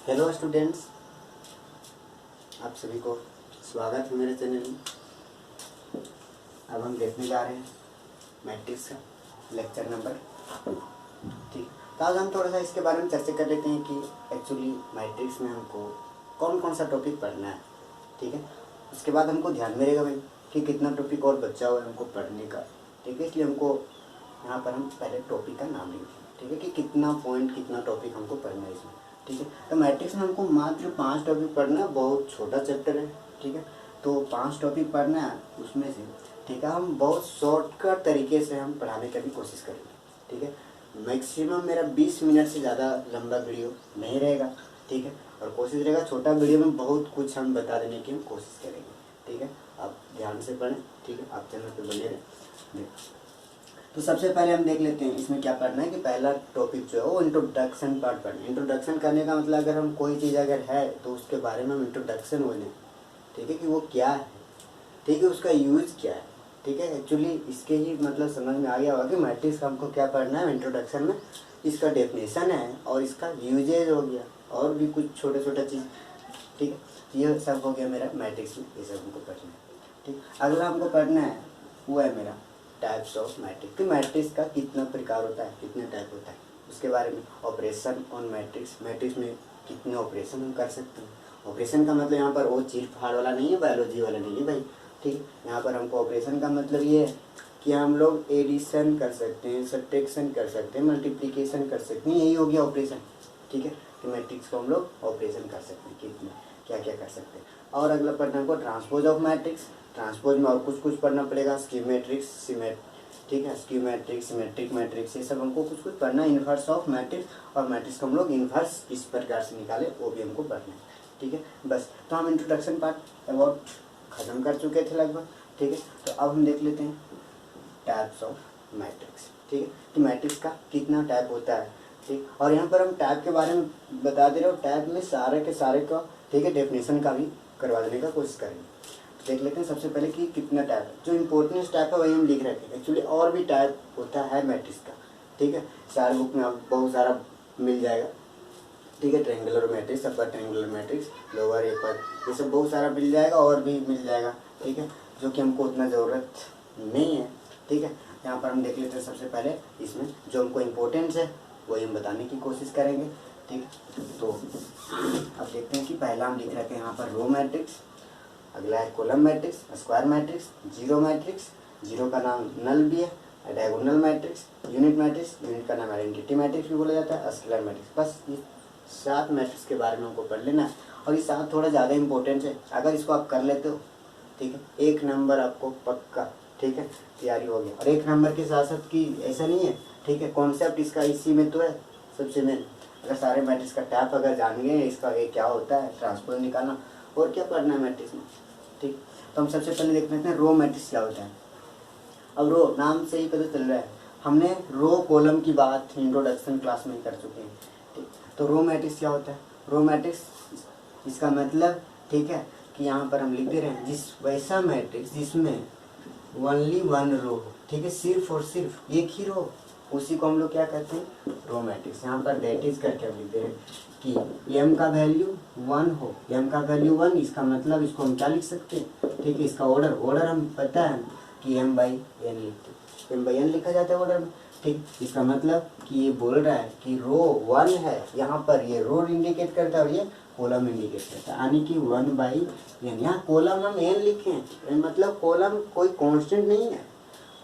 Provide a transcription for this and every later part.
Hello students, आप सभी को स्वागत है मेरे चैनल में। अब हम देखने जा रहे हैं मैट्रिक्स का लेक्चर नंबर। ठीक, तो आज हम थोड़ा सा इसके बारे में चर्चा कर लेते हैं कि एक्चुअली मैट्रिक्स में हमको कौन कौन सा टॉपिक पढ़ना है। ठीक है, उसके बाद हमको ध्यान में रहेगा भाई कि कितना टॉपिक और बचा हुआ है हमको पढ़ने का। ठीक है, इसलिए हमको यहाँ पर हम पहले टॉपिक का नाम लिखें। ठीक है, कि कितना पॉइंट कितना टॉपिक हमको पढ़ना है इसमें। ठीक है, तो मैट्रिक्स में हमको मात्र 5 टॉपिक पढ़ना है। बहुत छोटा चैप्टर है। ठीक है, तो 5 टॉपिक पढ़ना है उसमें से। ठीक है, हम बहुत शॉर्टकट तरीके से हम पढ़ाने की भी कोशिश करेंगे। ठीक है, मैक्सिमम मेरा 20 मिनट से ज़्यादा लंबा वीडियो नहीं रहेगा। ठीक है, और कोशिश रहेगा छोटा वीडियो में बहुत कुछ हम बता देने की हम कोशिश करेंगे। ठीक है, आप ध्यान से पढ़ें। ठीक है, आप चैनल पर बने रहें। तो सबसे पहले हम देख लेते हैं इसमें क्या पढ़ना है कि पहला टॉपिक जो है वो इंट्रोडक्शन पार्ट पढ़ना है। इंट्रोडक्शन करने का मतलब अगर हम कोई चीज़ अगर है तो उसके बारे में हम इंट्रोडक्शन हो लें। ठीक है, कि वो क्या है। ठीक है, उसका यूज क्या है। ठीक है, एक्चुअली इसके ही मतलब समझ में आ गया होगा कि मैट्रिक्स का हमको क्या पढ़ना है इंट्रोडक्शन में। इसका डेफिनेशन है और इसका यूजेज हो गया और भी कुछ छोटे छोटा चीज़। ठीक है, ये सब हो गया मेरा मैट्रिक्स में, ये सब हमको पढ़ना है। ठीक, अगला हमको पढ़ना है वो है मेरा टाइप्स ऑफ मैट्रिक्स। कि मैट्रिक्स का कितना प्रकार होता है, कितने टाइप होता है उसके बारे में। ऑपरेशन ऑन मैट्रिक्स, मैट्रिक्स में कितने ऑपरेशन हम कर सकते हैं। ऑपरेशन का मतलब यहाँ पर वो चीर फाड़ वाला नहीं है, बायोलॉजी वाला नहीं है भाई। ठीक है, यहाँ पर हमको ऑपरेशन का मतलब ये है कि हम लोग एडिशन कर सकते हैं, सब्ट्रैक्शन कर सकते हैं, मल्टीप्लिकेशन कर सकते हैं। यही हो गया ऑपरेशन। ठीक है, कि मैट्रिक्स को हम लोग ऑपरेशन कर सकते हैं, कितने क्या क्या कर सकते हैं। और अगला पढ़ना हमको ट्रांसपोज ऑफ मैट्रिक्स। ट्रांसपोज में और कुछ पढ़ना पड़ेगा, स्कीमेट्रिक्स, ठीक है, स्कीमेट्रिक्स, सिमेट्रिक मैट्रिक्स, ये सब हमको कुछ पढ़ना है। इन्वर्स ऑफ मैट्रिक्स और मैट्रिक्स को हम लोग इन्वर्स किस प्रकार से निकाले वो भी हमको पढ़ना है। ठीक है, बस तो हम इंट्रोडक्शन पार्ट अबाउट खत्म कर चुके थे लगभग। ठीक है, तो अब हम देख लेते हैं टाइप्स ऑफ मैट्रिक्स। ठीक है, कि मैट्रिक्स का कितना टाइप होता है। ठीक, और यहाँ पर हम टाइप के बारे में बता दे रहे हो। टाइप में सारे के सारे का ठीक है डेफिनेशन का भी करवा देने का कोशिश करेंगे। देख लेते हैं सबसे पहले कि कितना टाइप है। जो इम्पोर्टेंट टाइप है वही हम लिख रहे थे। एक्चुअली और भी टाइप होता है मैट्रिक्स का। ठीक है, सारे बुक में आप बहुत सारा मिल जाएगा। ठीक है, triangular matrix, upper triangular matrix, lower upper, ये सब बहुत सारा मिल जाएगा और भी मिल जाएगा। ठीक है, जो कि हमको उतना ज़रूरत नहीं है। ठीक है, यहाँ पर हम देख लेते हैं सबसे पहले इसमें जो हमको इम्पोर्टेंस है वही हम बताने की कोशिश करेंगे। ठीक है, तो अब देखते हैं कि पहला हम लिख रहे थे यहाँ पर रो मैट्रिक्स, अगला है column matrix, square matrix, zero matrix, zero का नाम नल भी है, diagonal matrix, unit matrix, unit का नाम आइडेंटिटी मैट्रिक्स भी बोला जाता है, स्केलर मैट्रिक्स। बस ये 7 मैट्रिक्स के बारे में हमको पढ़ लेना है और ये 7 थोड़ा ज़्यादा इंपॉर्टेंट है। अगर इसको आप कर लेते हो ठीक है, 1 नंबर आपको पक्का ठीक है तैयारी हो गया। और 1 नंबर के साथ साथ की ऐसा नहीं है। ठीक है, कॉन्सेप्ट इसका इसी में तो है सबसे मेन। अगर सारे मैट्रिक्स का टाइप अगर जान गए, इसका ये क्या होता है, ट्रांसपोज निकालना और क्या पढ़ना है मैट्रिक्स में। ठीक, तो हम सबसे पहले देख लेते हैं रो मैट्रिक्स क्या होता है। अब रो नाम से ही पता चल रहा है, हमने रो कॉलम की बात इंट्रोडक्शन क्लास में कर चुके हैं। ठीक, तो रो मैट्रिक्स क्या होता है। रो मैट्रिक्स इसका मतलब ठीक है कि यहाँ पर हम लिख दे रहे हैं जिस वैसा मैट्रिक्स जिसमें ओनली 1 रो हो। ठीक है, सिर्फ और सिर्फ एक ही रो, उसी को हम लोग क्या कहते हैं रो मैट्रिक्स। यहाँ पर दैट इज करके हम लिख दे रहे हैं कि m का वैल्यू 1 हो, m का वैल्यू 1, इसका मतलब इसको हम क्या लिख सकते हैं। ठीक है, इसका ऑर्डर हम पता है कि m/n लिखते हैं, m/n लिखा जाता है ऑर्डर में। ठीक, इसका मतलब कि ये बोल रहा है कि रो 1 है, यहाँ पर ये रो इंडिकेट करता है और ये कॉलम इंडिकेट करता है, यानी कि 1/n। यहाँ कॉलम हम n लिखे हैं, मतलब कॉलम कोई कांस्टेंट नहीं है,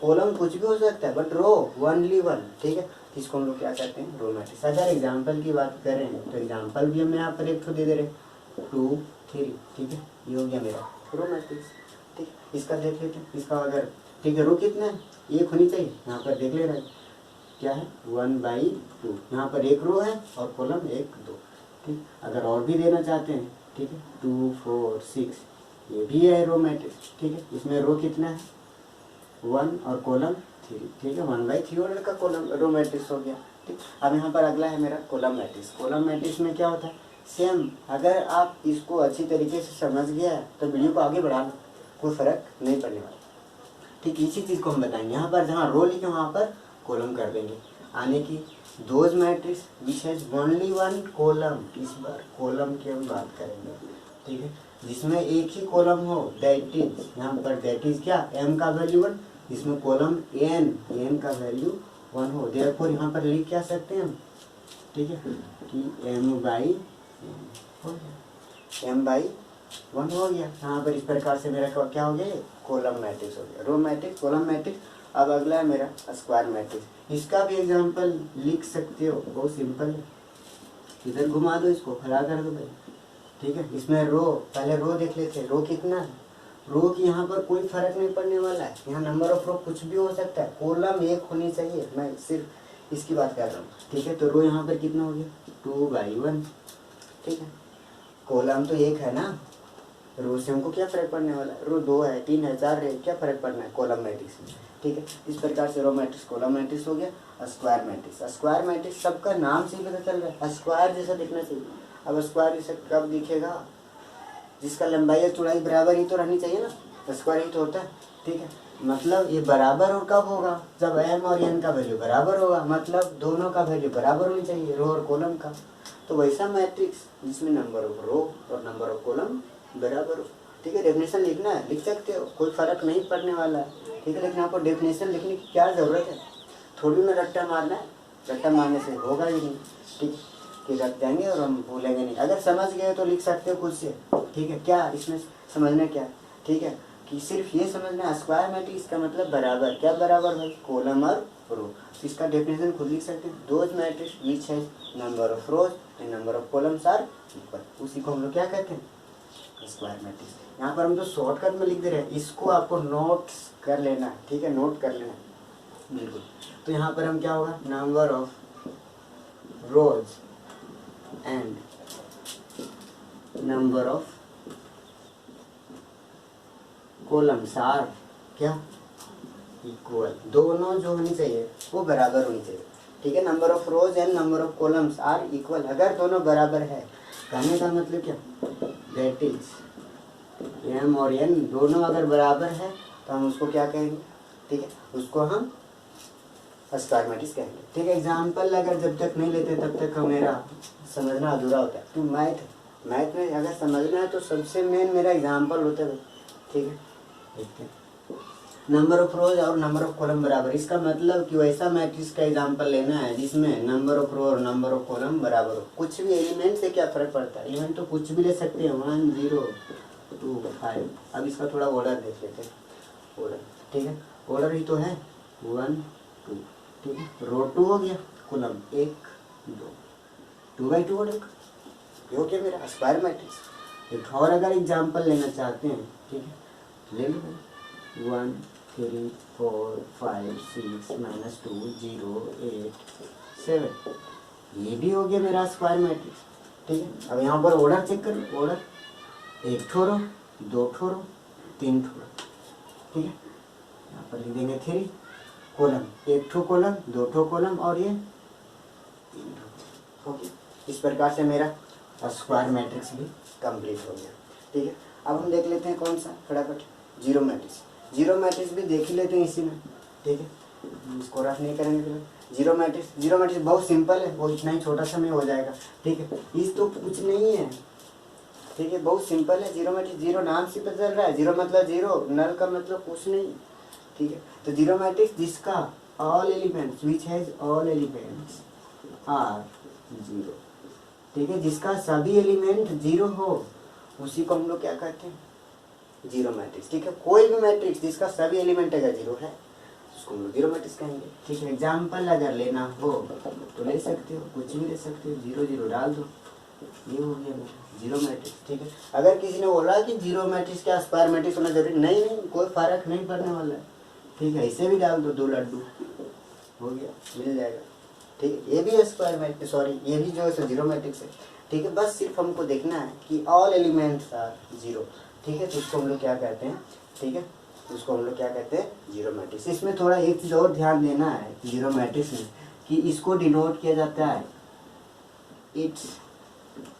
कॉलम कुछ भी हो सकता है, बट रो ओनली 1। ठीक है, इसको हम लोग क्या कहते हैं रो मैट्रिक्स। अगर एग्जाम्पल की बात करें तो एग्जाम्पल भी हम यहाँ पर एक तो दे दे रहे 2 3। ठीक है, ये हो गया मेरा रो मैट्रिक्स। ठीक, इसका देख लेते हैं, इसका अगर ठीक है रो कितना है, 1 होनी चाहिए। यहाँ पर देख ले रहे हैं क्या है 1/2, यहाँ पर 1 रो है और कॉलम 1 2। ठीक, अगर और भी देना चाहते हैं ठीक है 2 4 6, ये भी है रो मैट्रिक्स। ठीक है, इसमें रो कितना है 1 और कॉलम 3। ठीक है, 1/3 ऑर्डर का कॉलम रो मैट्रिक्स हो गया। ठीक, अब यहाँ पर अगला है मेरा कॉलम मैट्रिक्स। कॉलम मैट्रिक्स में क्या होता है सेम, अगर आप इसको अच्छी तरीके से समझ गया तो वीडियो को आगे बढ़ा लो, कोई फर्क नहीं पड़ने वाला। ठीक, इसी चीज़ को हम बताएंगे। यहाँ पर जहाँ रो लिखे वहाँ पर कॉलम कर देंगे, आने की those matrix which has only one column, इस बार कॉलम की हम बात करेंगे, ठीक है, जिसमें एक ही कॉलम हो, दैट इज, यहाँ पर दैट इज क्या, m का वैल्यू 1, जिसमें कॉलम n का वैल्यू 1 हो, देयरफॉर यहाँ पर लिख क्या सकते हैं हम, ठीक है, कि m/n हो गया, m/1 हो गया। यहाँ पर इस प्रकार से मेरा क्या हो गया, कॉलम मैट्रिक्स हो गया, रो मैट्रिक्स, कॉलम मैट्रिक्स। अब अगला है मेरा स्क्वायर मैट्रिक्स, इसका भी एग्जांपल लिख सकते हो, बहुत सिंपल है, इधर घुमा दो, इसको खड़ा कर दो भाई, ठीक है। इसमें रो, पहले रो देख लेते हैं, रो कितना है, रो की यहाँ पर कोई फर्क नहीं पड़ने वाला है, यहाँ नंबर ऑफ रो कुछ भी हो सकता है, कॉलम एक होनी चाहिए, मैं सिर्फ इसकी बात कर रहा हूँ, ठीक है। तो रो यहाँ पर कितना हो गया, 2/1, ठीक है, कॉलम तो एक है ना, रो से हमको क्या फर्क पड़ने वाला है, रो 2 है, 3 है, 4 है, क्या फर्क पड़ना है कॉलम मैट्रिक्स में, ठीक है। इस प्रकार से रो मैट्रिक्स, कॉलम मैट्रिक्स हो गया। स्क्वायर मैट्रिक्स, स्क्वायर मैट्रिक्स सबका नाम से ही पता चल रहा है, स्क्वायर जैसा दिखना चाहिए। अब स्क्वायर जैसा कब दिखेगा, जिसका लंबाई और चौड़ाई बराबर ही तो रहनी चाहिए ना, स्क्वायर ही तो होता है, ठीक है। मतलब ये बराबर और कब होगा, जब m और n का वैल्यू बराबर होगा, मतलब दोनों का वैल्यू बराबर होनी चाहिए, रो और कॉलम का। तो वैसा मैट्रिक्स जिसमें नंबर ऑफ रो और नंबर ऑफ कॉलम बराबर हो, ठीक है। डेफिनेशन लिखना है, लिख सकते हो, कोई फर्क नहीं पड़ने वाला है, ठीक है। लेकिन आपको डेफिनेशन लिखने की क्या ज़रूरत है, थोड़ी ना रट्टा मारना है, रट्टा मारने से होगा ही नहीं, ठीक, कि रख देंगे और हम भूलेंगे नहीं। अगर समझ गए तो लिख सकते हो खुद से, ठीक है। क्या इसमें समझना क्या है, ठीक है, कि सिर्फ ये समझना है स्क्वायर मैट्रिक्स का मतलब बराबर, क्या बराबर भाई, कॉलम और रो। तो इसका डेफिनेशन खुद लिख सकते हैं, those matrix which has number of rows and number of columns are equal, उसी को हम लोग क्या कहते हैं, स्क्वायर मैट्रिक्स। यहाँ पर हम तो शॉर्टकट में लिख दे रहे हैं, इसको आपको नोट्स कर लेना है, ठीक है, नोट कर लेना है बिल्कुल। तो यहाँ पर हम क्या होगा, number of rows and number of columns are क्या, इक्वल, दोनों जो होनी चाहिए वो बराबर होनी चाहिए, ठीक है। Number of rows and number of columns are equal, अगर दोनों बराबर है, कहने का मतलब क्या, दैट इज m और n दोनों अगर बराबर है तो हम उसको क्या कहेंगे, ठीक है, उसको हम स्क्वायर मैट्रिक्स कहेंगे, ठीक है। एग्जाम्पल अगर जब तक नहीं लेते तब तक मेरा समझना अधूरा होता है। तो मैथ में अगर समझना है तो सबसे मेन मेरा एग्जाम्पल होता है, ठीक है। देखते हैं, नंबर ऑफ रोज और नंबर ऑफ कॉलम बराबर, इसका मतलब कि वैसा मैट्रिक्स का एग्जाम्पल लेना है जिसमें नंबर ऑफ रो और नंबर ऑफ कॉलम बराबर हो। कुछ भी एलिमेंट से क्या फर्क पड़ता है, एलिमेंट तो कुछ भी ले सकते हैं, 1 0 2 5। अब इसका थोड़ा ऑर्डर देख लेते हैं, ऑर्डर, ठीक है, ऑर्डर ही तो है 1 2, ठीक है। रो 2 हो गया, कॉलम 1 2, 2/2 ऑर्डर हो गया मेरा स्क्वायर मैट्रिक्स। एक और अगर एग्जाम्पल लेना चाहते हैं, ठीक है, ले लो, 1 3 4 5 6 -2 0 8 7, ये भी हो गया मेरा स्क्वायर मैट्रिक्स, ठीक है। अब यहाँ पर ऑर्डर चेक करो, ऑर्डर 1 ठो रो 2 ठो रो 3 ठो रो, ठीक है। यहाँ पर लिख देंगे 3 कॉलम, 1 ठो कॉलम 2 ठो कॉलम और ये 3 ठो, ओके। इस प्रकार से मेरा स्क्वायर मैट्रिक्स भी कंप्लीट हो गया, ठीक है। अब हम देख लेते हैं कौन सा, फटाफट, जीरो मैट्रिक्स। जीरो मैट्रिक्स भी देख ही लेते हैं इसी में, ठीक है, इसको रफ नहीं करेंगे फिर। जीरो मैट्रिक्स बहुत सिंपल है, वो इतना ही छोटा सा में हो जाएगा, ठीक है। इस तो कुछ नहीं है, ठीक है, बहुत सिंपल है। जीरो मैट्रिक्स, जीरो नाम से पता चल रहा है, जीरो मतलब जीरो, नल का मतलब कुछ नहीं, ठीक है। तो जीरो मैट्रिक्स जिसका all elements which has all elements are zero, ठीक है, जिसका सभी एलिमेंट जीरो हो उसी को हम लोग क्या कहते हैं, जीरो मैट्रिक्स, ठीक है। कोई भी मैट्रिक्स जिसका सभी एलिमेंट अगर जीरो है उसको हम लोग जीरो मैट्रिक्स कहेंगे, ठीक है। एग्जाम्पल अगर लेना हो तो ले सकते हो, कुछ भी ले सकते हो, 0 0 डाल दो, ये हो गया जीरो मैट्रिक्स, ठीक है। अगर किसी ने बोला कि जीरो मैट्रिक्स क्या स्क्वायर मैट्रिक्स होना जरूरी, नहीं, कोई फर्क नहीं पड़ने वाला है, ठीक है। इसे भी डाल दो, 2 लड्डू हो गया, मिल जाएगा, ठीक है। ये भी स्क्वायर मैट्रिक्स, सॉरी ये भी जो है जीरो मैट्रिक्स है, ठीक है। बस सिर्फ हमको देखना है कि ऑल एलिमेंट्स आर जीरो, ठीक है। तो उसको हम लोग क्या कहते हैं, ठीक है, उसको हम लोग क्या कहते हैं, जीरो मैट्रिक्स। इसमें थोड़ा एक चीज़ और ध्यान देना है जीरो मैट्रिक्स में, कि इसको डिनोट किया जाता है, इट्स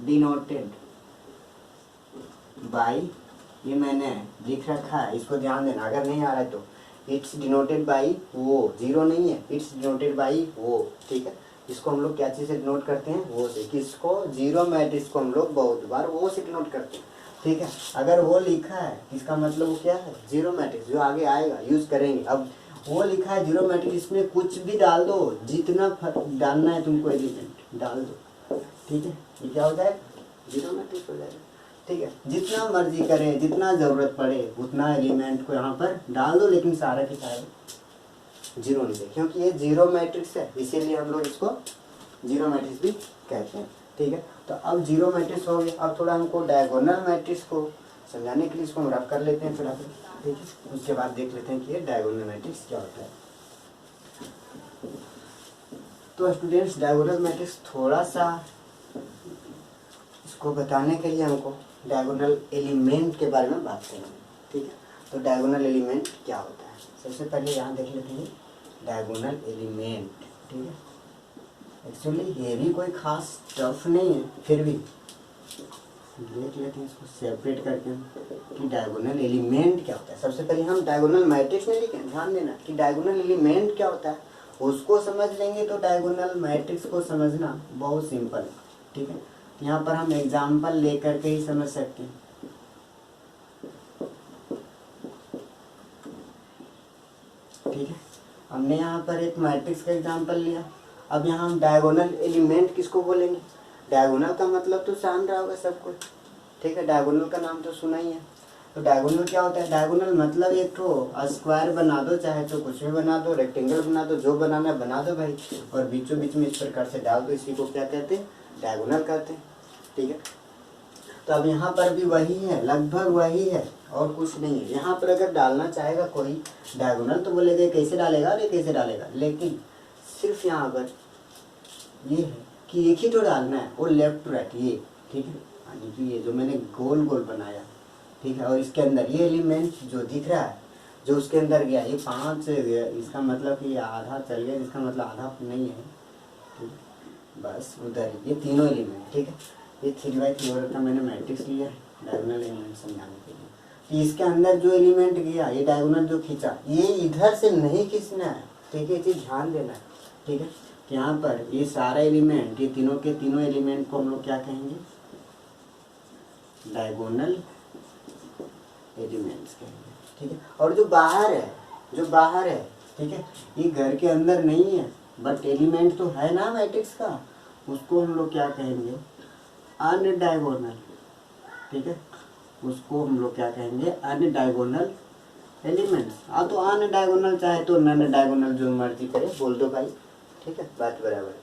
डिनोटेड बाय, ये मैंने लिख रखा है, इसको ध्यान देना, अगर नहीं आ रहा है तो, इट्स डिनोटेड बाय वो, जीरो नहीं है, इट्स डिनोटेड बाय वो, ठीक है। इसको हम लोग क्या चीज़ से डिनोट करते हैं, वो से। किसको, जीरो मैट्रिक्स को हम लोग बहुत बार वो से डिनोट करते हैं, ठीक है। अगर वो लिखा है इसका मतलब वो क्या है, जीरो मैट्रिक्स, जो आगे आएगा यूज करेंगे। अब वो लिखा है जीरो मैट्रिक्स, इसमें कुछ भी डाल दो, जितना डालना है तुमको एलिमेंट डाल दो, ठीक है। ये क्या हो जाएगा, जीरो मैट्रिक्स हो जाएगा, ठीक है। जितना मर्जी करे, जितना ज़रूरत पड़े उतना एलिमेंट को यहाँ पर डाल दो, लेकिन सारा के सारे जीरो नहीं दे, क्योंकि ये जीरो मैट्रिक्स है, इसीलिए हम लोग इसको जीरो मैट्रिक्स भी कहते हैं, ठीक है। तो अब जीरो मैट्रिक्स हो गया। अब थोड़ा हमको डायगोनल मैट्रिक्स को समझाने के लिए इसको हम रफ कर लेते हैं फिर, ठीक है। उसके बाद देख लेते हैं कि ये डायगोनल मैट्रिक्स क्या होता है। तो स्टूडेंट्स, डायगोनल मैट्रिक्स थोड़ा सा इसको बताने के लिए हमको डायगोनल एलिमेंट के बारे में बात करेंगे, ठीक है। तो डायगोनल एलिमेंट क्या होता है, सबसे पहले यहाँ देख लेते हैं डायगोनल एलिमेंट, ठीक है। एक्चुअली ये भी कोई खास टफ नहीं है, फिर भी देख लेते हैं इसको सेपरेट करके कि डायगोनल एलिमेंट क्या होता है। सबसे पहले हम डायगोनल मैट्रिक्स नहीं लिखें, ध्यान देना कि डायगोनल एलिमेंट क्या होता है, उसको समझ लेंगे तो डायगोनल मैट्रिक्स को समझना बहुत सिंपल है, ठीक है। यहाँ पर हम एग्जाम्पल लेकर के ही समझ सकते हैं, ठीक है। हमने यहाँ पर एक मैट्रिक्स का एग्जाम्पल लिया। अब यहाँ हम डायगोनल एलिमेंट किसको बोलेंगे, डायगोनल का मतलब तो जान रहा होगा सब कुछ, ठीक है। डायगोनल का नाम तो सुना ही है। तो डायगोनल क्या होता है, डायगोनल मतलब एक तो स्क्वायर बना दो, चाहे तो कुछ भी बना दो, रेक्टेंगल बना दो, जो बनाना है बना दो भाई, और बीचों बीच में इस प्रकार से डाल दो, इसी को क्या कहते हैं, डायगोनल कहते हैं, ठीक है। तो अब यहाँ पर भी वही है, लगभग वही है और कुछ नहीं है। यहाँ पर अगर डालना चाहेगा कोई डायगोनल तो बोलेगा कैसे डालेगा, अरे कैसे डालेगा, लेकिन सिर्फ यहाँ पर ये है कि एक ही तो डालना है, वो लेफ्ट टू राइट, ये, ठीक है। यानी कि ये जो मैंने गोल गोल बनाया, ठीक है, और इसके अंदर ये एलिमेंट जो दिख रहा है, जो उसके अंदर गया, ये 5 गया, इसका मतलब कि आधा चल गया, इसका मतलब आधा नहीं है, ठीक है। बस उधर ये तीनों एलिमेंट, ठीक है। ये 3x3 ऑर्डर का मैंने मैट्रिक्स लिया है डायगोनल एलिमेंट समझाने के लिए। तो इसके अंदर जो एलिमेंट गया, ये डायगोनल जो खींचा, ये इधर से नहीं खींचना है, ठीक है। ये चीज़ ध्यान देना है, ठीक है। यहाँ पर ये सारा एलिमेंट, ये तीनों के तीनों एलिमेंट को हम लोग क्या कहेंगे, डायगोनल एलिमेंट्स कहेंगे, ठीक है। और जो बाहर है, जो बाहर है, ठीक है, ये घर के अंदर नहीं है बट एलिमेंट तो है ना मैट्रिक्स का, उसको हम लोग क्या कहेंगे, अनडायगोनल, ठीक है। उसको हम लोग क्या कहेंगे, अनडायगोनल एलिमेंट्स। हाँ, तो अनडायगोनल चाहे तो नन डायगोनल, जो मर्जी करे बोल दो भाई, ठीक है, बात बराबर है।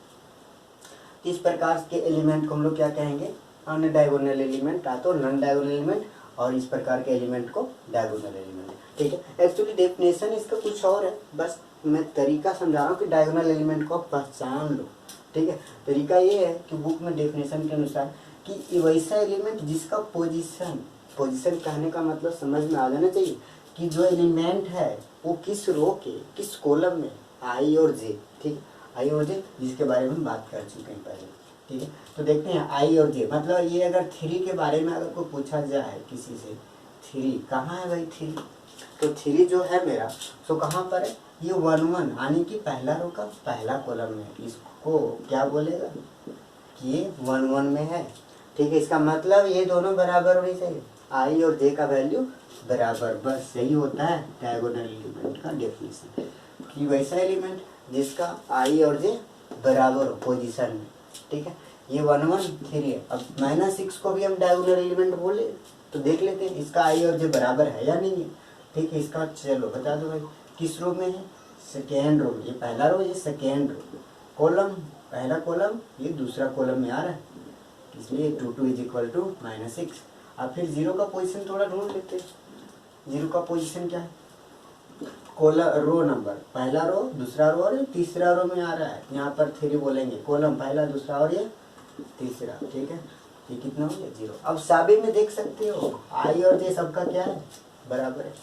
इस प्रकार के एलिमेंट को हम लोग क्या कहेंगे, अनडायगोनल एलिमेंट, या तो नॉन डायगोनल एलिमेंट, और इस प्रकार के एलिमेंट को डायगोनल एलिमेंट, ठीक है। एक्चुअली डेफिनेशन इसका कुछ और है, बस मैं तरीका समझा रहा हूँ कि डायगोनल एलिमेंट को पहचान लो, ठीक है। तरीका ये है कि बुक में डेफिनेशन के अनुसार कि वैसा एलिमेंट जिसका पोजीशन कहने का मतलब समझ में आ जाना चाहिए कि जो एलिमेंट है वो किस रो के किस कॉलम में, आई और जे, ठीक है, आई और जे, जिसके बारे में हम बात कर चुके हैं पहले, ठीक है। तो देखते हैं आई और जे, मतलब ये अगर 3 के बारे में अगर कोई पूछा जाए किसी से, 3 कहाँ है भाई 3, तो 3 जो है मेरा, तो कहाँ पर है, ये 1 1 यानी कि पहला रो का पहला कॉलम में, इसको क्या बोलेगा कि ये 1 1 में है, ठीक है। इसका मतलब ये दोनों बराबर होनी चाहिए, आई और जे का वैल्यू बराबर, बस यही होता है डायगोनल एलिमेंट का डेफिनेशन, कि वैसा एलिमेंट जिसका आई और जे बराबर हो पोजीशन में, ठीक है। ये 1 1 3 है। अब -6 को भी हम डायगोनल एलिमेंट बोले तो देख लेते हैं इसका आई और जे बराबर है या नहीं है, ठीक है। इसका चलो बता दो भाई, किस रो में है, सेकेंड रो, ये पहला रो, ये सेकेंड रो, कॉलम पहला कॉलम, ये दूसरा कॉलम में आ रहा है, इसलिए 2 2 = -6। अब फिर 0 का पोजीशन थोड़ा ढूंढ लेते हैं, 0 का पोजीशन क्या है, कॉलम रो नंबर, पहला रो, दूसरा रो और तीसरा रो में आ रहा है, यहाँ पर 3 बोलेंगे, कॉलम पहला दूसरा और ये तीसरा, ठीक है। ये कितना हो गया 0। अब साबे में देख सकते हो आई और जे सबका क्या है, बराबर है,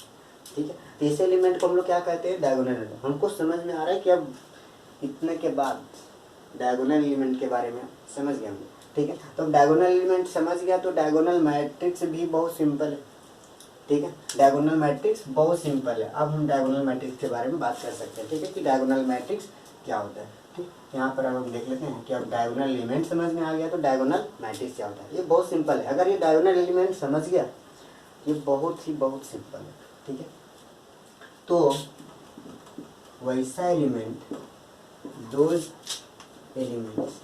ठीक है। तीसरे एलिमेंट को हम लोग क्या कहते हैं, डायगोनल एलिमेंट। हमको समझ में आ रहा है कि अब इतने के बाद डायगोनल एलिमेंट के बारे में समझ गए हम, ठीक है। तो डायगोनल एलिमेंट समझ गया तो डायगोनल मैट्रिक्स भी बहुत सिंपल है, ठीक है। डायगोनल मैट्रिक्स बहुत सिंपल है। अब हम डायगोनल मैट्रिक्स के बारे में बात कर सकते हैं, ठीक है, कि डायगोनल मैट्रिक्स क्या होता है। ठीक, यहाँ पर अब हम देख लेते हैं कि अब डायगोनल एलिमेंट समझ में आ गया तो डायगोनल मैट्रिक्स क्या होता है। ये बहुत सिंपल है, अगर ये डायगोनल एलिमेंट समझ गया ये बहुत सिंपल है। ठीक है, तो वैसा element, those elements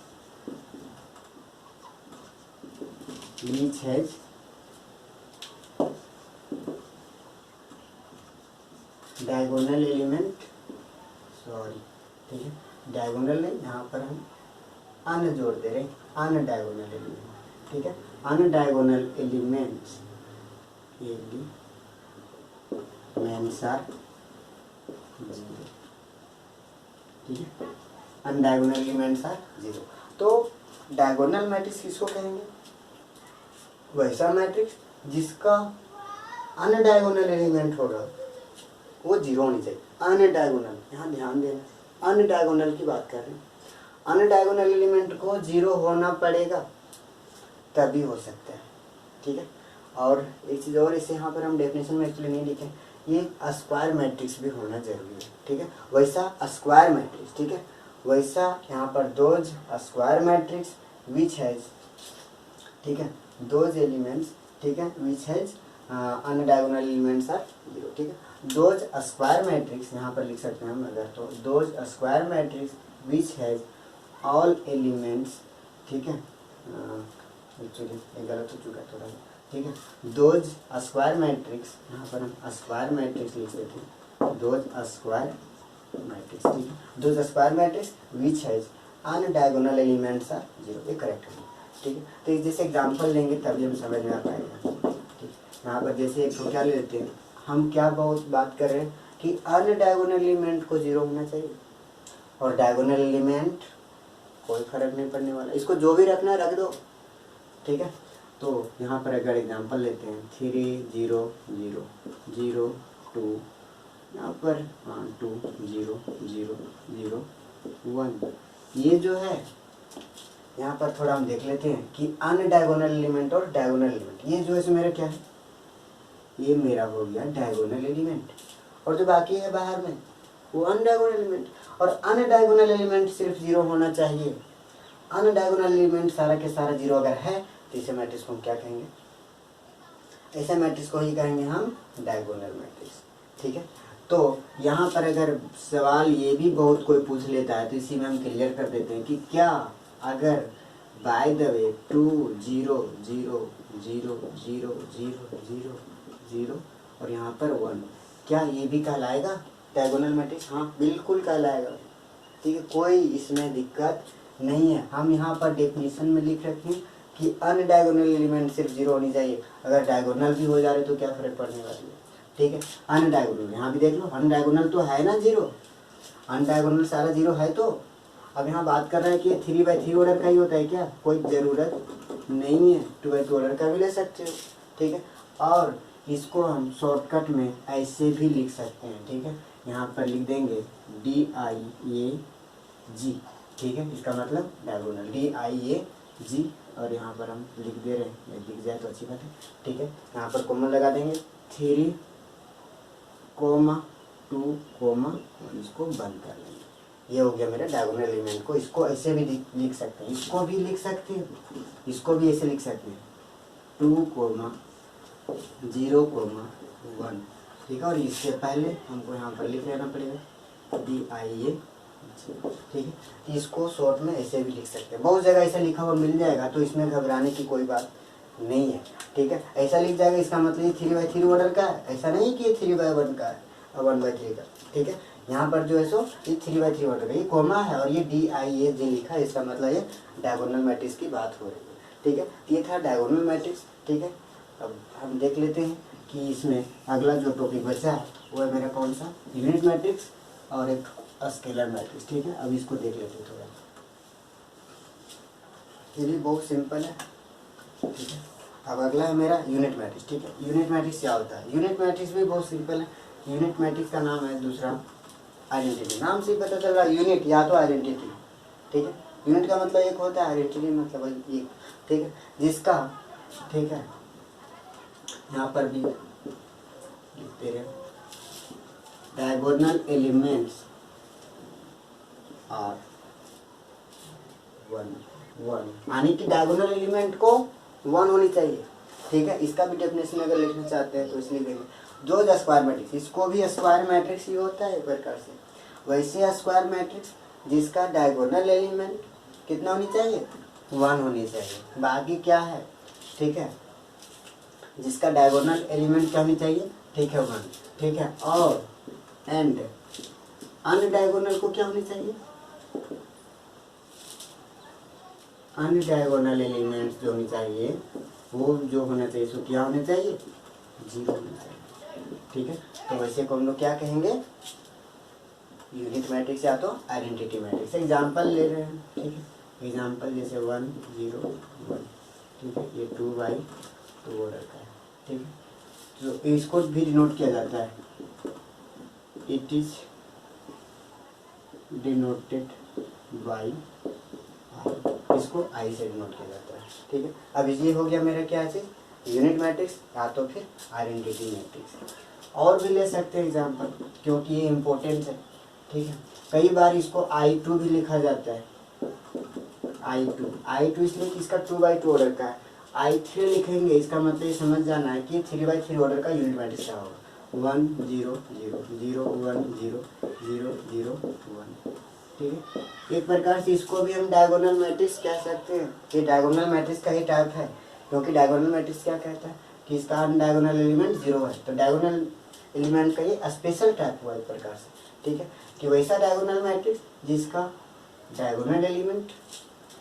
which has diagonal element, sorry ठीक है, डायगोनल नहीं, यहाँ पर हम अन जोड़ दे रहे, अन डायगोनल एलिमेंट। ठीक है, non diagonal elements elements are zero. ठीक है, non diagonal elements are zero. तो डायगोनल मैट्रिक्स किसको कहेंगे? वैसा मैट्रिक्स जिसका अन डायगोनल एलिमेंट होगा वो जीरो होनी चाहिए। अन डायगोनल, यहाँ ध्यान देना, अन डायगोनल की बात कर रहे हैं। अन डायगोनल एलिमेंट को जीरो होना पड़ेगा तभी हो सकता है। ठीक है, और एक चीज़ और, इसे यहाँ पर हम डेफिनेशन में एक्चुअली नहीं लिखे, ये स्क्वायर मैट्रिक्स भी होना जरूरी है। ठीक है, वैसा स्क्वायर मैट्रिक्स, ठीक है, वैसा यहाँ पर those square matrix which has, ठीक है, दोज एलिमेंट्स, ठीक है, which has non diagonal elements are zero. ठीक है, दोज स्क्वायर मैट्रिक्स यहाँ पर लिख सकते हैं हम अगर, तो those square matrix which has all elements, ठीक है, एक्चुअली ये गलत हो चुका है थोड़ा, ठीक है, दोज स्क्वायर मैट्रिक्स, यहाँ पर हम स्क्वायर मैट्रिक्स लिख देते हैं, दोज स्क्वायर मैट्रिक्स, ठीक है, those square matrix which has non diagonal elements are zero, ये करेक्ट है। ठीक है, तो इस जैसे एग्जाम्पल लेंगे तभी हम समझ में आ पाएगा। ठीक, यहाँ पर जैसे एक तो क्या ले लेते हैं हम, क्या बहुत बात कर रहे हैं कि अन डायगोनल एलिमेंट को जीरो होना चाहिए, और डायगोनल एलिमेंट कोई फर्क नहीं पड़ने वाला, इसको जो भी रखना है रख दो। ठीक है, तो यहाँ पर अगर एग्जांपल लेते हैं 3 0 0 0 2, यहाँ पर 2 0 0 0 1, ये जो है यहाँ पर थोड़ा हम देख लेते हैं कि अन डायगोनल एलिमेंट और डायगोनल एलिमेंट, ये जो है मेरा क्या है, ये मेरा हो गया डायगोनल एलिमेंट, और जो बाकी है बाहर में वो अन डायगोनल एलिमेंट, और अन डायगोनल एलिमेंट सिर्फ जीरो होना चाहिए। अन डायगोनल एलिमेंट सारा के सारा जीरो अगर है तो इसे मैट्रिक्स को हम क्या कहेंगे? ऐसे मैट्रिक्स को ही कहेंगे हम डायगोनल मैट्रिक्स। ठीक है, तो यहाँ पर अगर सवाल ये भी बहुत कोई पूछ लेता है तो इसी में हम क्लियर कर देते हैं कि क्या अगर बाय द वे 2 0 0 0 0 0 0 0 और यहाँ पर 1, क्या ये भी कहलाएगा डायगोनल मैट्रिक्स? हाँ बिल्कुल कहलाएगा। ठीक है, कोई इसमें दिक्कत नहीं है। हम यहाँ पर डेफिनेशन में लिख रखे हैं कि अन डायगोनल एलिमेंट सिर्फ जीरो होनी चाहिए, अगर डायगोनल भी हो जा रहे तो क्या फर्क पड़ने वाली है। ठीक है, अन डायगोनल यहाँ भी देख लो, अन डायगोनल तो है ना जीरो, अन डायगोनल सारा जीरो है। तो अब यहाँ बात कर रहे हैं कि 3/3 ऑर्डर का ही होता है क्या? कोई ज़रूरत नहीं है, 2/2 ऑर्डर का भी ले सकते हो। ठीक है, और इसको हम शॉर्टकट में ऐसे भी लिख सकते हैं। ठीक है, यहाँ पर लिख देंगे DIAG। ठीक है, इसका मतलब डायगोनल DIAG, और यहाँ पर हम लिख दे रहे हैं, ये दिख जाए तो अच्छी बात है। ठीक है, यहाँ पर कॉमन लगा देंगे 3, 2, 1, इसको बंद कर लेंगे। ये हो गया मेरा डायगोनल एलिमेंट को, इसको ऐसे भी लिख सकते हैं, इसको भी लिख सकते हैं, इसको भी ऐसे लिख सकते हैं 2, 0, 1। ठीक है, और इससे पहले हमको यहाँ पर लिख लेना पड़ेगा DIA। ठीक है, इसको शॉर्ट में ऐसे भी लिख सकते हैं, बहुत जगह ऐसा लिखा हुआ मिल जाएगा, तो इसमें घबराने की कोई बात नहीं है। ठीक है, ऐसा लिख जाएगा इसका मतलब ये 3/3 ऑर्डर का है, ऐसा नहीं कि ये 3/1 का है और 1/3 का। ठीक है, यहाँ पर जो है सो ये 3/3 ऑर्डर का, ये कोमा है और ये DIAG लिखा है, इसका मतलब ये डायगोनल मैट्रिक्स की बात हो रही है। ठीक है, ये था डायगोनल मैट्रिक्स। ठीक है, अब हम देख लेते हैं कि इसमें अगला जो टॉपिक बचा है वो है मेरा कौन सा, यूनिट मैट्रिक्स और एक स्केलर मैट्रिक्स। ठीक है, अब इसको देख लेते हैं थोड़ा, ये भी बहुत सिंपल है। ठीक है, अब अगला है मेरा यूनिट मैट्रिक्स। ठीक है, यूनिट मैट्रिक्स क्या होता है? यूनिट मैट्रिक्स भी बहुत सिंपल है। यूनिट मैट्रिक्स का नाम है दूसरा आइडेंटिटी, नाम से ही पता चल रहा है यूनिट या तो आइडेंटिटी। ठीक है, यूनिट का मतलब एक होता है, आइडेंटिटी मतलब एक। ठीक है, जिसका, ठीक है, यहाँ पर भी लिखते रहे, diagonal elements are one one, यानी कि डायगोनल एलिमेंट को वन होनी चाहिए। ठीक है, इसका भी डेफिनेशन अगर लिखना चाहते हैं तो इसलिए देंगे जो स्क्वायर मैट्रिक्स, इसको भी स्क्वायर मैट्रिक्स ही होता है एक प्रकार से। वैसे स्क्वायर मैट्रिक्स जिसका डायगोनल एलिमेंट कितना होनी चाहिए, वन होनी चाहिए। बाकी क्या है, ठीक है, जिसका डायगोनल एलिमेंट क्या होनी चाहिए, ठीक है, वन। ठीक है, और एंड अनडायगोनल को क्या होनी चाहिए, अनडायगोनल एलिमेंट्स जो होनी चाहिए वो जो होना चाहिए सो क्या होना चाहिए, जीरो होना चाहिए। ठीक है, तो वैसे को हम लोग क्या कहेंगे, यूनिट मैट्रिक्स या तो आइडेंटिटी मैट्रिक्स। एग्जांपल ले रहे हैं, ठीक है, एग्जांपल जैसे 1 0 1, ठीक है, ये 2 2 रखा है। ठीक है, तो इसको भी डिनोट किया जाता है, इट इज डिनोटेड बाई, इसको आई से डिनोट किया जाता है। ठीक है, अब ये हो गया मेरा क्या चीज, यूनिट मैट्रिक्स या तो फिर आइडेंटिटी मैट्रिक्स। और भी ले सकते हैं एग्जांपल, क्योंकि ये इम्पोर्टेंट है। ठीक है, कई बार इसको I2 भी लिखा जाता है, I2 इसलिए कि इसका 2/2 ऑर्डर का है। I3 लिखेंगे, इसका मतलब ये समझ जाना है कि 3/3 ऑर्डर का यूनिट मैट्रिक्स क्या होगा, 1 0 0 0 1 0 0 0 1। ठीक है, एक प्रकार से इसको भी हम डायगोनल मैट्रिक्स कह सकते हैं। ये डायगोनल मैट्रिक्स का ही टाइप है, क्योंकि डायगोनल मैट्रिक्स क्या कहता है कि इसका अनडायगोनल एलिमेंट जीरो है, तो डायगोनल एलिमेंट का ये स्पेशल टाइप हुआ एक प्रकार से। ठीक है, कि वैसा डायगोनल मैट्रिक्स जिसका डायगोनल एलिमेंट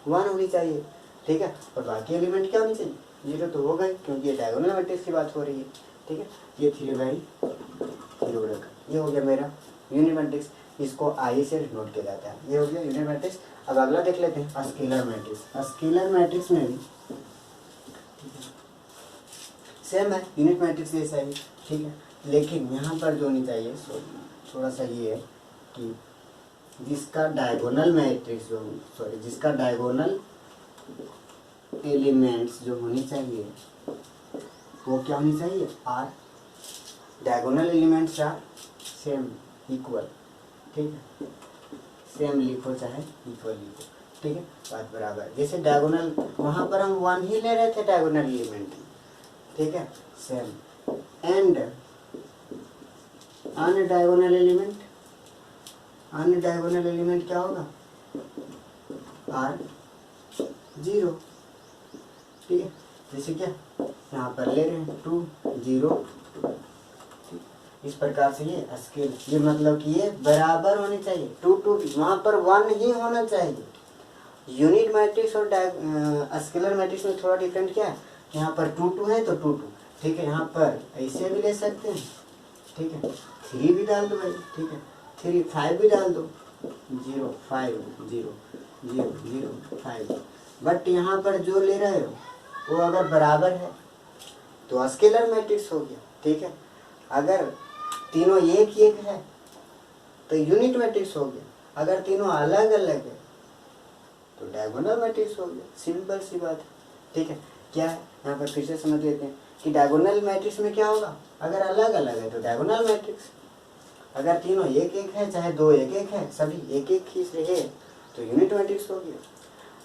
वन होनी चाहिए। ठीक है, और बाकी एलिमेंट क्या होनी चाहिए, जीरो तो होगा ही, क्योंकि ये डायगोनल मैट्रिक्स की बात हो रही है। ठीक है, ये 3/3 ऑर्डर का, ये हो गया मेरा यूनिट मैट्रिक्स, इसको आई से डिनोट किया जाता है। ये हो गया यूनिट मैट्रिक्स। अब अगला देख लेते हैं, स्केलर मैट्रिक्स। स्केलर मैट्रिक्स में भी सेम है, यूनिट मैट्रिक्स जैसा ही। ठीक है, लेकिन यहाँ पर जो होनी चाहिए थोड़ा सा ये है कि जिसका डायगोनल मैट्रिक्स जो जिसका डायगोनल एलिमेंट्स जो होनी चाहिए वो क्या होनी चाहिए, are, diagonal elements are same equal. ठीक है, सेम लिखो चाहे इक्वल लिखो। ठीक है, बात बराबर। जैसे डायगोनल वहाँ पर हम वन ही ले रहे थे डायगोनल एलिमेंट। ठीक है, सेम एंड अनडायगोनल एलिमेंट, अनडायगोनल एलिमेंट क्या होगा, आर 0। ठीक है, जैसे क्या यहाँ पर ले रहे हैं 2 0 2। इस प्रकार से ये स्केल, ये मतलब कि ये बराबर होने चाहिए, 2 2, वहाँ पर 1 ही होना चाहिए। यूनिट मैट्रिक्स और स्केलर मैट्रिक्स में थोड़ा डिफरेंट क्या है, यहाँ पर 2 2 है तो 2 2। ठीक है, यहाँ पर ऐसे भी ले सकते हैं। ठीक है, 3 भी डाल दो भाई। ठीक है, 3 5 भी डाल दो, 0 5 0 0 0 5। बट यहाँ पर जो ले रहे हो वो अगर बराबर है तो स्केलर मैट्रिक्स हो गया। ठीक है, अगर तीनों एक एक है तो यूनिट मैट्रिक्स हो गया, अगर तीनों अलग अलग है तो डायगोनल मैट्रिक्स हो गया। सिंपल सी बात है। ठीक है, क्या है यहाँ पर फिर से समझ लेते हैं कि डायगोनल मैट्रिक्स में क्या होगा, अगर अलग अलग है तो डायगोनल मैट्रिक्स, अगर तीनों एक एक है चाहे दो एक एक है, सभी एक एक ही से है तो यूनिट मैट्रिक्स हो गया।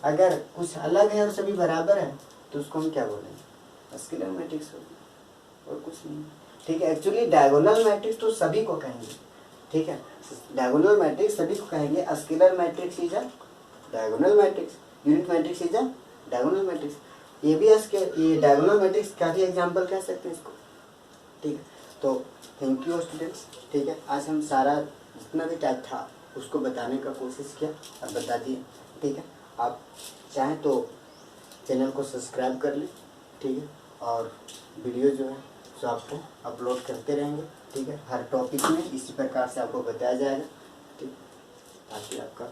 अगर कुछ अलग है और सभी बराबर है तो उसको हम क्या बोलेंगे, स्केलर मैट्रिक्स हो गया, और कुछ नहीं। ठीक है, एक्चुअली डायगोनल मैट्रिक्स तो सभी को कहेंगे। ठीक है, डायगोनल मैट्रिक्स सभी को कहेंगे। Scalar matrix is a diagonal matrix, unit matrix is a diagonal matrix. ये भी ये डायगोनल मैट्रिक्स का भी एग्जांपल कह सकते हैं इसको। ठीक है, तो थैंक यू स्टूडेंट्स। ठीक है, आज हम सारा जितना भी टाइप था उसको बताने का कोशिश किया और बता दिए। ठीक है, आप चाहें तो चैनल को सब्सक्राइब कर लें। ठीक है, और वीडियो जो है सो आपको अपलोड करते रहेंगे। ठीक है, हर टॉपिक में इसी प्रकार से आपको बताया जाएगा। ठीक, ताकि आपका